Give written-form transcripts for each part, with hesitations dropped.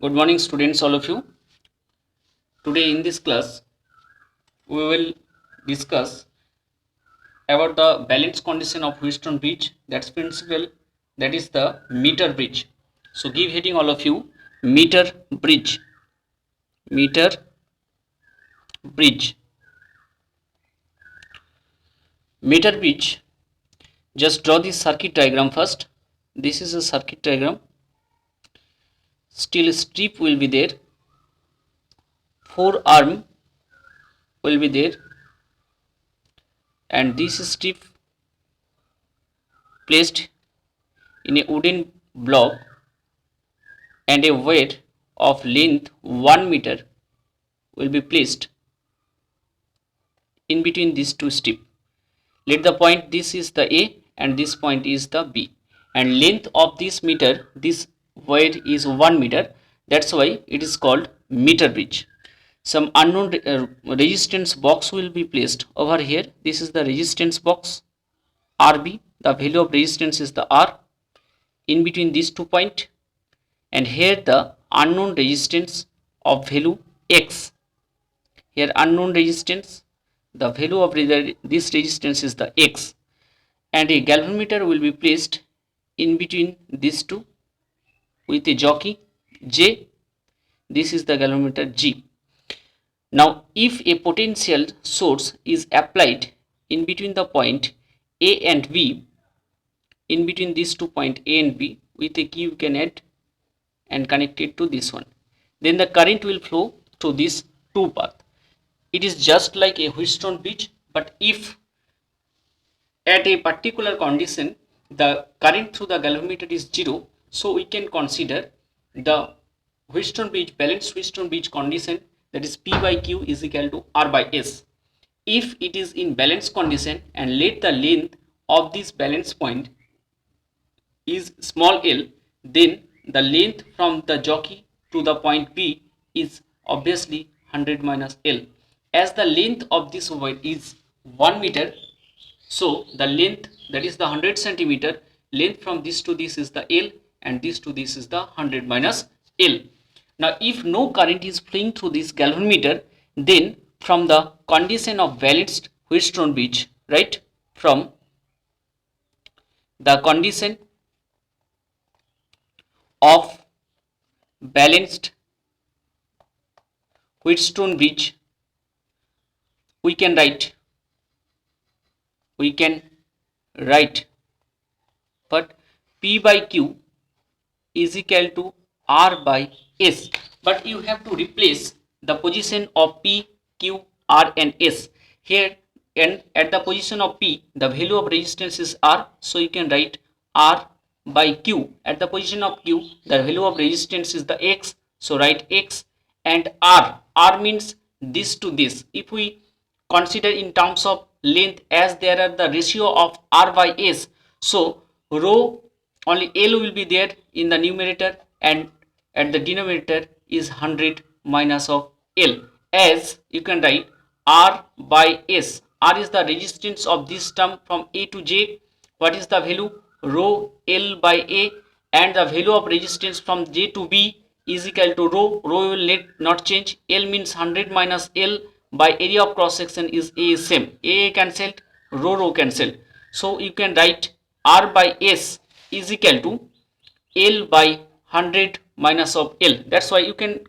Good morning students, all of you. Today in this class we will discuss about the balance condition of Wheatstone bridge, that's principle, that is the meter bridge. So give heading all of you, meter bridge. Meter bridge. Meter bridge, just draw this circuit diagram first. This is a circuit diagram. Steel strip will be there, 4 arm will be there, and this strip placed in a wooden block and a weight of length 1 meter will be placed in between these two strips. Let the point, this is the A and this point is the B, and length of this meter, this weight is 1 meter, that's why it is called meter bridge. Some unknown resistance box will be placed over here. This is the resistance box RB, the value of resistance is the R in between these 2 points, and here the unknown resistance of value X. Here unknown resistance, the value of this resistance is the X, and a galvanometer will be placed in between these two with a jockey J. This is the galvanometer G. Now if a potential source is applied in between the point A and B, in between these 2 points A and B, with a key you can add and connect it to this one, then the current will flow through this 2 path. It is just like a Wheatstone bridge, but if at a particular condition the current through the galvanometer is 0, so we can consider the Wheatstone bridge, balanced Wheatstone bridge condition, that is P by Q is equal to R by S. If it is in balanced condition and let the length of this balance point is small l, then the length from the jockey to the point B is obviously 100 minus L. As the length of this weight is 1 meter, so the length, that is the 100 centimeter, length from this to this is the L, and this to this is the 100 minus L. Now if no current is flowing through this galvanometer, then from the condition of balanced Wheatstone bridge, right, from the condition of balanced Wheatstone bridge, we can write but P by Q is equal to R by S, but you have to replace the position of P, Q, R and S here, and at the position of P the value of resistance is R, so you can write R by Q. At the position of Q the value of resistance is the X, so write X, and R means this to this. If we consider in terms of length, as there are the ratio of R by S, so rho only L will be there in the numerator, and at the denominator is 100 minus of L, as you can write R by S. R is the resistance of this term from A to J. What is the value? Rho L by A, and the value of resistance from J to B is equal to rho. Rho will not change. L means 100 minus L by area of cross section is A is same. A cancelled, rho cancelled. So you can write R by S is equal to L by 100 minus of L. That's why you can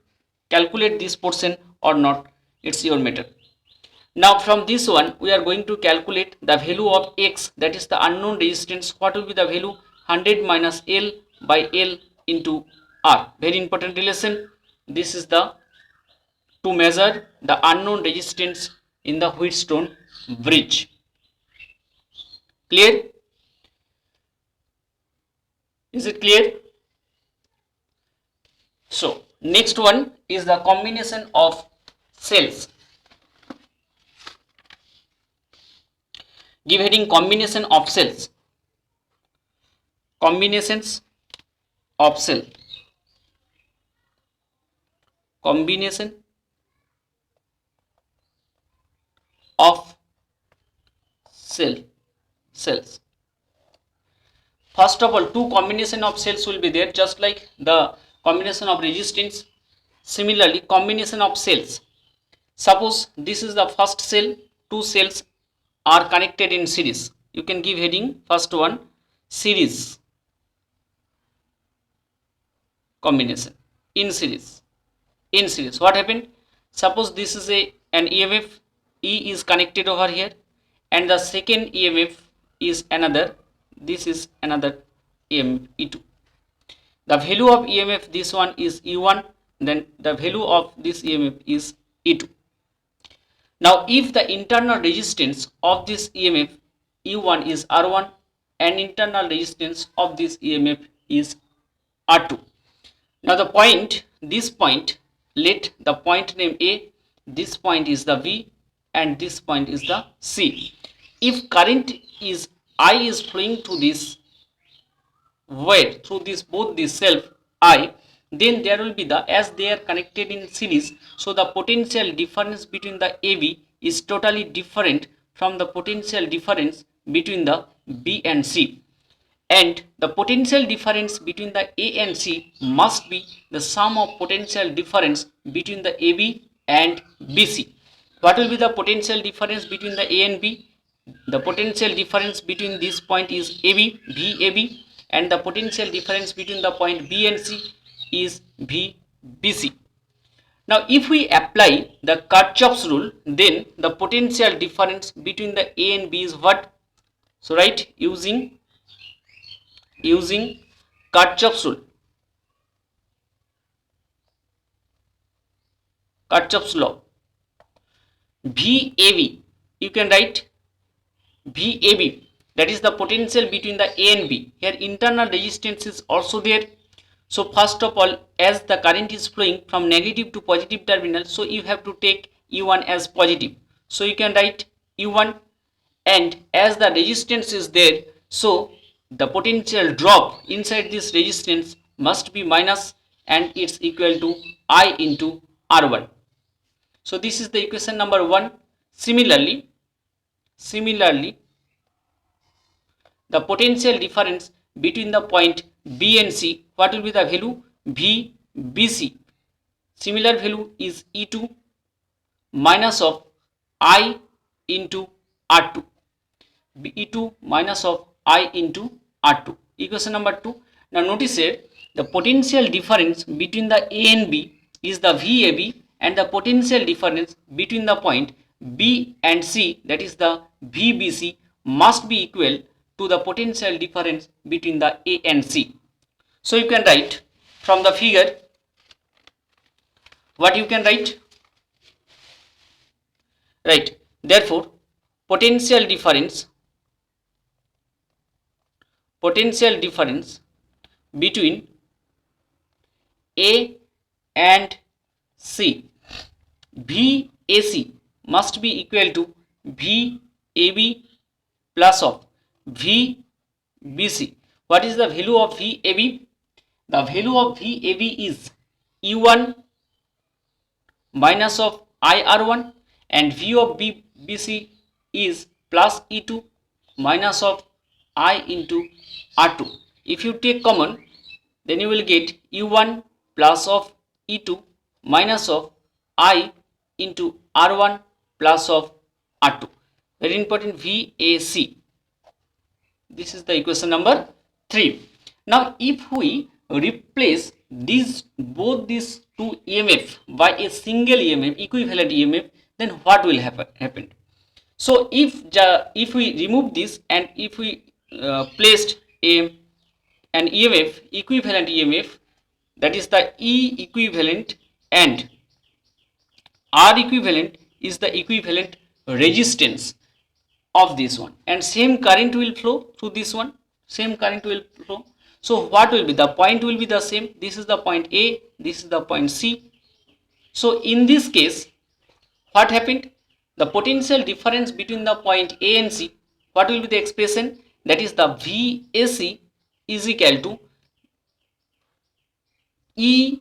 calculate this portion or not, it's your matter. Now from this one we are going to calculate the value of X, that is the unknown resistance. What will be the value? 100 minus L by L into R. Very important relation. This is the to measure the unknown resistance in the Wheatstone bridge. Clear? Is it clear? So next one is the combination of cells. Give heading combination of cells. Combinations of cell. Combination of cells. First of all, two combination of cells will be there, just like the combination of resistance. Similarly, combination of cells. Suppose this is the first cell, two cells are connected in series. You can give heading first one, series combination, in series. In series, what happened? Suppose this is an EMF, E is connected over here, and the second EMF is another, this is another EMF E2. The value of EMF this one is E1, then the value of this EMF is E2. Now if the internal resistance of this EMF E1 is R1 and internal resistance of this EMF is R2. Now the point, this point, let the point name A, this point is the V and this point is the C. If current is I is flowing to this wire through this both this self I, then there will be the, as they are connected in series, so the potential difference between the AB is totally different from the potential difference between the B and C, and the potential difference between the A and C must be the sum of potential difference between the AB and BC. What will be the potential difference between the A and B? The potential difference between this point is AB, VAB, and the potential difference between the point B and C is VBC. Now if we apply the Kirchhoff's rule, then the potential difference between the A and B is what? So write using Kirchhoff's rule, Kirchhoff's law, VAB, you can write VAB, that is the potential between the A and B. Here internal resistance is also there. So first of all, as the current is flowing from negative to positive terminal, so you have to take E1 as positive. So you can write E1, and as the resistance is there, so the potential drop inside this resistance must be minus, and it's equal to I into R1. So this is the equation number 1. Similarly, the potential difference between the point B and C, what will be the value? VBC. Similar value is E2 minus of I into R2. E2 minus of I into R2. Equation number 2. Now notice here, the potential difference between the A and B is the VAB, and the potential difference between the point B and C, that is the VBC, must be equal to the potential difference between the A and C. So you can write from the figure, what you can write? Right. Therefore, potential difference between A and C, VAC, must be equal to VAB plus of VBC. What is the value of VAB? The value of VAB is E1 minus of IR1, and V of BC is plus E2 minus of I into R2. If you take common, then you will get E1 plus of E2 minus of I into R1 plus of R2. Very important, VAC. This is the equation number 3. Now if we replace both these two EMF by a single EMF, equivalent EMF, then what will happen? So if we remove this, and if we placed an EMF, equivalent EMF, that is the E equivalent, and R equivalent is the equivalent resistance of this one, and same current will flow through this one, same current will flow. So what will be? The point will be the same. This is the point A, this is the point C. So in this case, what happened? The potential difference between the point A and C, what will be the expression? That is the VAC is equal to E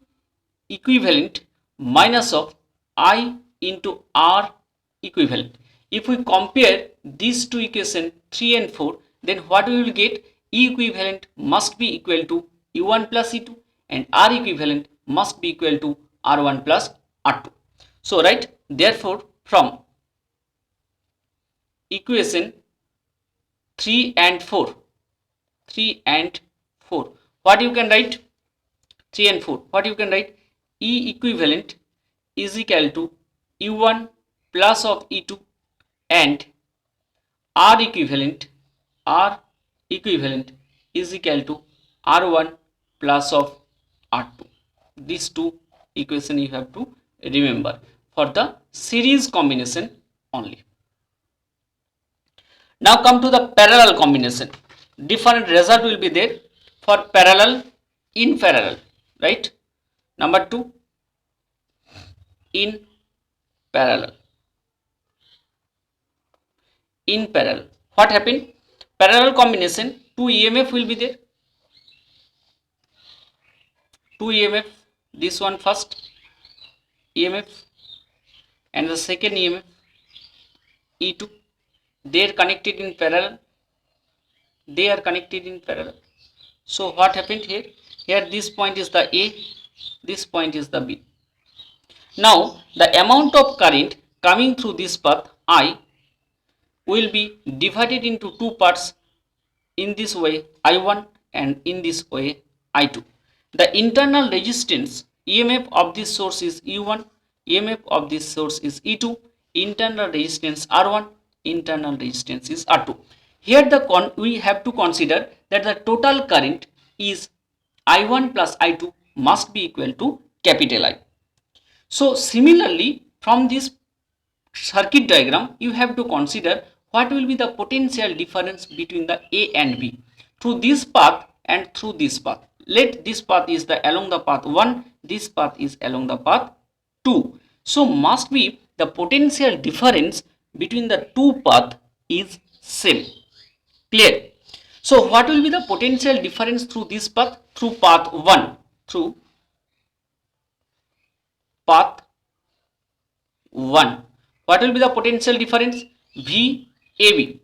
equivalent minus of I into R equivalent. If we compare these two equations 3 and 4, then what we will get? E equivalent must be equal to E1 plus E2, and R equivalent must be equal to R1 plus R2. So right, therefore from equation 3 and 4, what you can write? 3 and 4, what you can write? E equivalent is equal to E1 plus of E2 and R equivalent is equal to R1 plus of R2. These two equation you have to remember for the series combination only. Now come to the parallel combination. Different result will be there for parallel, in parallel, right? Number 2, in parallel. In parallel, what happened? Parallel combination, 2 EMF will be there. 2 EMF, this one first EMF and the second EMF E2, they are connected in parallel. So what happened here? Here this point is the A, this point is the B. Now the amount of current coming through this path I will be divided into two parts, in this way I1 and in this way I2. The internal resistance EMF of this source is E1, EMF of this source is E2, internal resistance R1, internal resistance is R2. Here we have to consider that the total current is I1 plus I2 must be equal to capital I. So similarly, from this circuit diagram, you have to consider what will be the potential difference between the A and B through this path and through this path. Let this path is along the path 1, this path is along the path 2. So must be the potential difference between the two path is same. Clear? So what will be the potential difference through this path? Through path 1, through path 1. What will be the potential difference? VAB.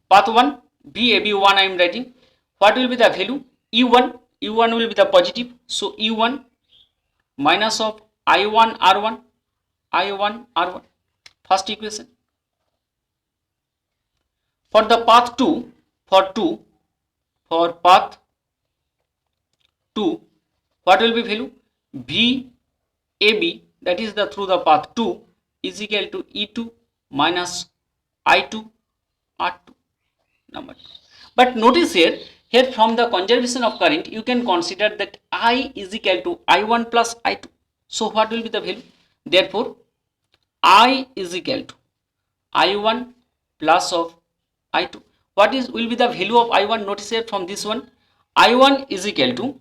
Path 1, VAB1 I am writing. What will be the value? E1. E1 will be the positive. So E1 minus of I1 R1. First equation. For the path 2, for path 2, what will be value? VAB, that is through the path 2, is equal to E2 minus I2 R2. Number 2. But notice here from the conservation of current, you can consider that I is equal to I1 plus I2. So what will be the value? Therefore, I is equal to I1 plus of I2. What will be the value of I1? Notice here from this one, I1 is equal to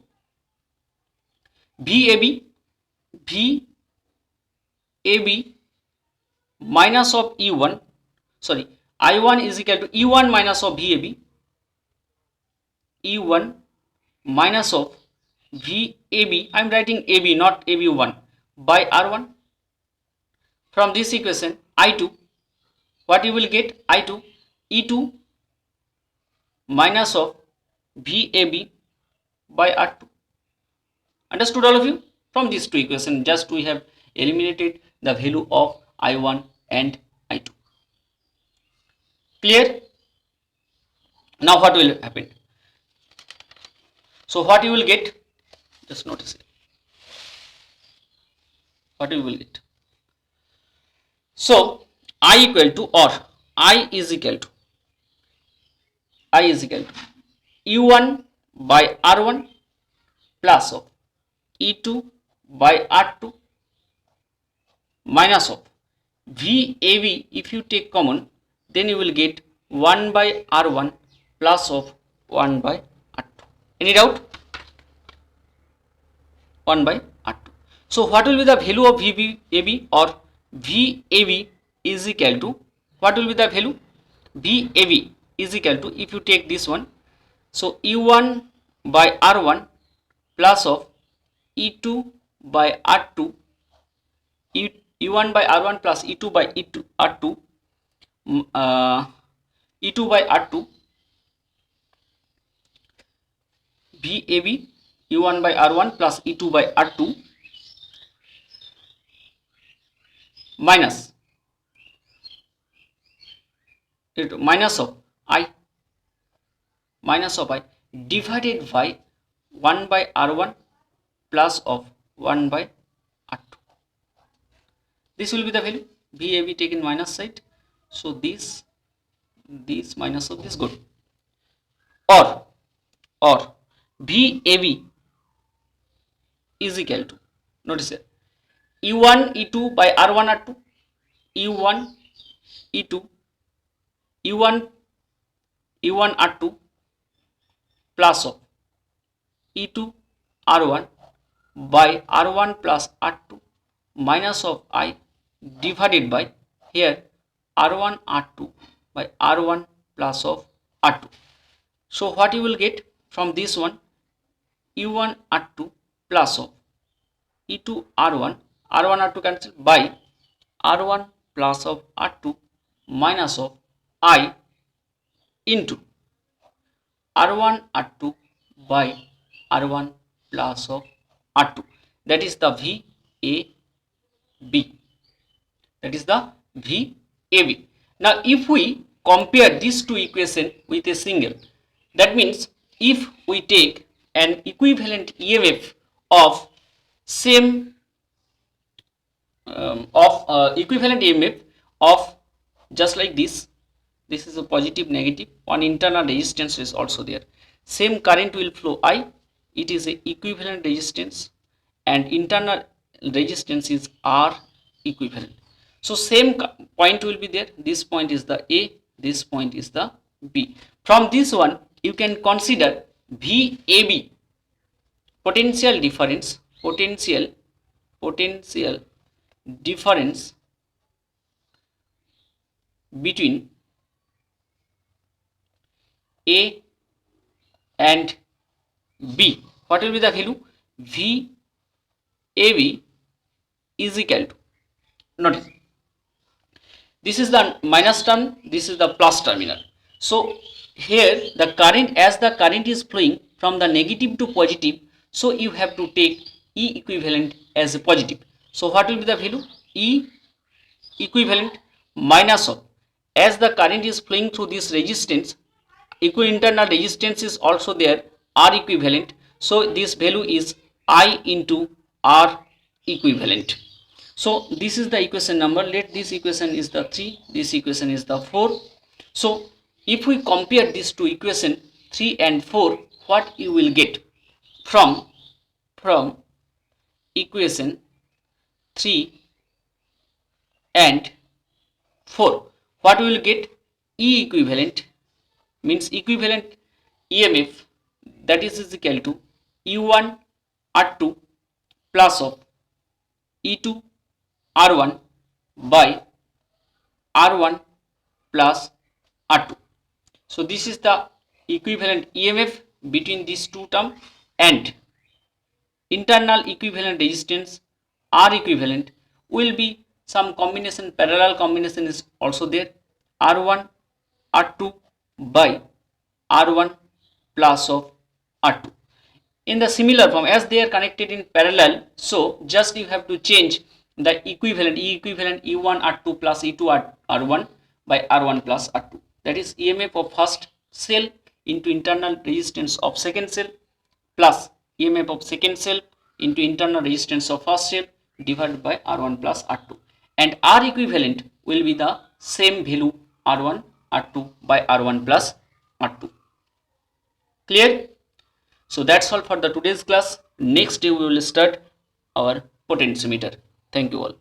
VAB minus of E1, sorry, I1 is equal to E1 minus of VAB, E1 minus of VAB, I am writing AB not AB1, by R1. From this equation I2, what you will get? I2 E2 minus of VAB by R2. Understood all of you? From these two equations, just we have eliminated the value of I1 and I2. Clear? Now what will happen? So what you will get? Just notice it. What you will get? So I equal to, or I is equal to E1 by R1 plus of E2 by R2 minus of VAB. If you take common, then you will get 1 by R1 plus of 1 by R2. Any doubt? 1 by R2. So what will be the value of VAB, or VAB is equal to, what will be the value? VAB is equal to, if you take this one, so E1 by R1 plus of E2 by R2, E1 by R1 plus E2 by R2, E2 by R2, VAB E1 by R1 plus E2 by R2 minus of I divided by 1 by R1 plus of 1 by R2. This will be the value. VAB taken minus side. So this minus of this good. Or VAB is equal to, notice here, E1 E2 by R1 R2, E1 E2 E1 R2 plus of E2 R1 by R1 plus R2 minus of I divided by here R1 R2 by R1 plus of R2. So what you will get from this one, E1 R2 plus of E2 R1 R2 cancel by R1 plus of R2 minus of I into R1 R2 by R1 plus of R2. That is the VAB. That is the VAB. Now if we compare these two equations with a single, that means if we take an equivalent EMF of same equivalent EMF of just like this is a positive negative, one internal resistance is also there, same current will flow I, it is a equivalent resistance and internal resistance is R equivalent. So same point will be there, this point is the A, this point is the B. From this one you can consider VAB, potential difference between A and B. What will be the value? VAB is equal to, notice, this is the minus term, this is the plus terminal. So here the current, as the current is flowing from the negative to positive, so you have to take E equivalent as a positive. So what will be the value? E equivalent minus of, as the current is flowing through this resistance, internal resistance is also there, R equivalent. So this value is I into R equivalent. So this is the equation number. Let this equation is the 3, this equation is the 4. So if we compare these two equations 3 and 4, what you will get from equation 3 and 4, what we will get? E equivalent means equivalent EMF, that is equal to E1 R2 plus of E2 R1 by R1 plus R2. So this is the equivalent EMF between these two terms, and internal equivalent resistance R equivalent will be some combination, parallel combination is also there, R1 R2 by R1 plus of R2. In the similar form, as they are connected in parallel, so just you have to change the equivalent, E equivalent E1 R2 plus E2 R1 by R1 plus R2. That is EMF of first cell into internal resistance of second cell plus EMF of second cell into internal resistance of first cell divided by R1 plus R2. And R equivalent will be the same value, R1 R2 by R1 plus R2. Clear? So that's all for the today's class. Next day we will start our potentiometer. Thank you all.